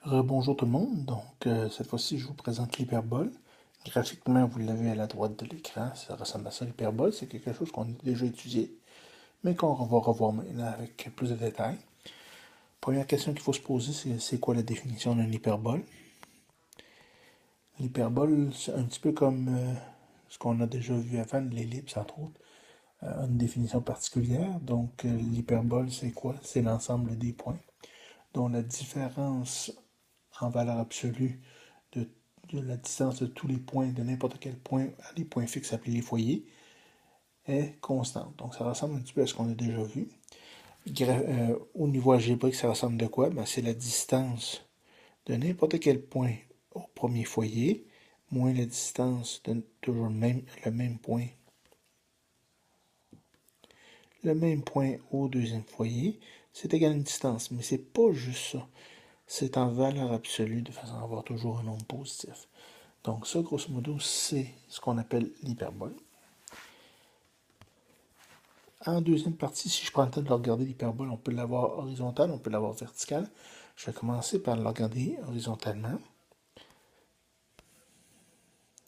Rebonjour tout le monde, donc cette fois-ci je vous présente l'hyperbole. Graphiquement vous l'avez à la droite de l'écran, ça ressemble à ça l'hyperbole, c'est quelque chose qu'on a déjà étudié, mais qu'on va revoir maintenant avec plus de détails. Première question qu'il faut se poser, c'est quoi la définition d'une hyperbole? L'hyperbole, c'est un petit peu comme ce qu'on a déjà vu avant, l'ellipse entre autres, une définition particulière. Donc l'hyperbole c'est quoi? C'est l'ensemble des points, dont la différence en valeur absolue de la distance de tous les points, de n'importe quel point, les points fixes appelés les foyers, est constante. Donc ça ressemble un petit peu à ce qu'on a déjà vu. Au niveau algébrique, ça ressemble de quoi? Ben, c'est la distance de n'importe quel point au premier foyer, moins la distance de toujours le même point au deuxième foyer, c'est égal à une distance. Mais c'est pas juste ça. C'est en valeur absolue de façon à avoir toujours un nombre positif. Donc ça, grosso modo, c'est ce qu'on appelle l'hyperbole. En deuxième partie, si je prends le temps de regarder l'hyperbole, on peut l'avoir horizontale, on peut l'avoir verticale. Je vais commencer par le regarder horizontalement.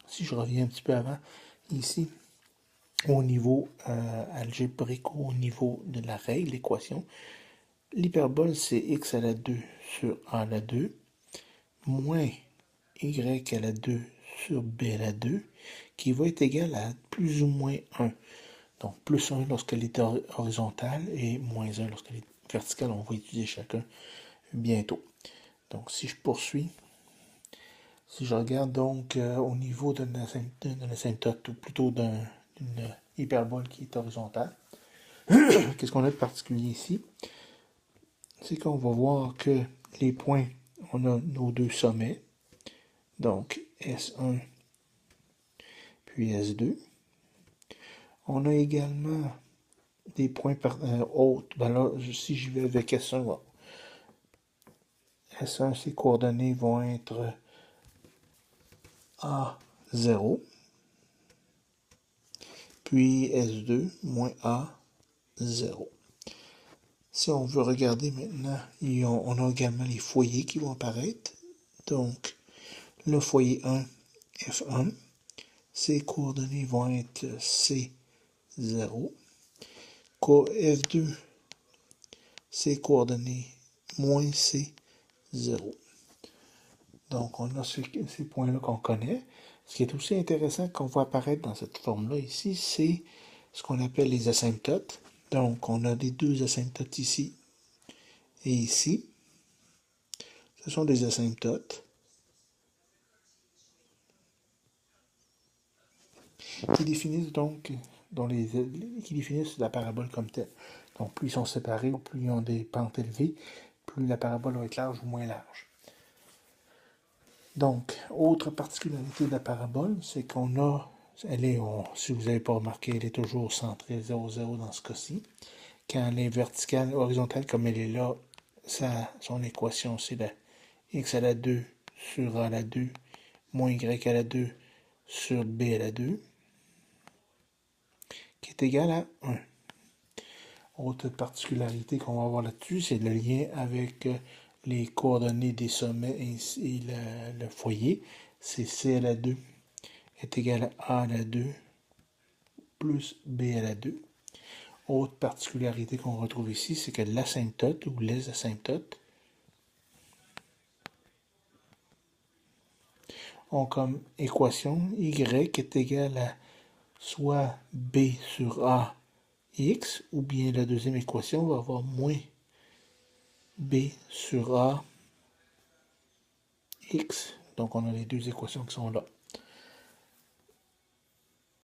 Si je reviens un petit peu avant, ici, au niveau algébrique, au niveau de la règle, l'équation, l'hyperbole, c'est x à la 2 sur a à la 2, moins y à la 2 sur b à la 2, qui va être égal à plus ou moins 1. Donc, plus 1 lorsqu'elle est horizontale et moins 1 lorsqu'elle est verticale. On va étudier chacun bientôt. Donc, si je poursuis, si je regarde donc au niveau d'une asymptote, ou plutôt d'une hyperbole qui est horizontale, qu'est-ce qu'on a de particulier ici? C'est qu'on va voir que les points, on a nos deux sommets, donc S1 puis S2. On a également des points hautes. Ben là, si j'y vais avec S1, bon. S1, ses coordonnées vont être A0, puis S2 moins A0. Si on veut regarder maintenant, on a également les foyers qui vont apparaître. Donc, le foyer 1, F1, ses coordonnées vont être C0. F2, ses coordonnées moins C0. Donc, on a ces points-là qu'on connaît. Ce qui est aussi intéressant qu'on voit apparaître dans cette forme-là ici, c'est ce qu'on appelle les asymptotes. Donc, on a les deux asymptotes ici et ici. Ce sont des asymptotes qui définissent donc qui définissent la parabole comme telle. Donc, plus ils sont séparés ou plus ils ont des pentes élevées, plus la parabole va être large ou moins large. Donc, autre particularité de la parabole, c'est qu'on a, si vous n'avez pas remarqué, elle est toujours centrée 0, 0 dans ce cas-ci. Quand elle est verticale, horizontale comme elle est là, son équation, c'est la x à la 2 sur a à la 2 moins y à la 2 sur b à la 2, qui est égal à 1. Autre particularité qu'on va avoir là-dessus, c'est le lien avec les coordonnées des sommets et le foyer. C'est c à la 2 est égal à a à la 2 plus b à la 2. Autre particularité qu'on retrouve ici, c'est que l'asymptote ou les asymptotes ont comme équation y est égal à soit b sur a x, ou bien la deuxième équation va avoir moins b sur a x. Donc on a les deux équations qui sont là.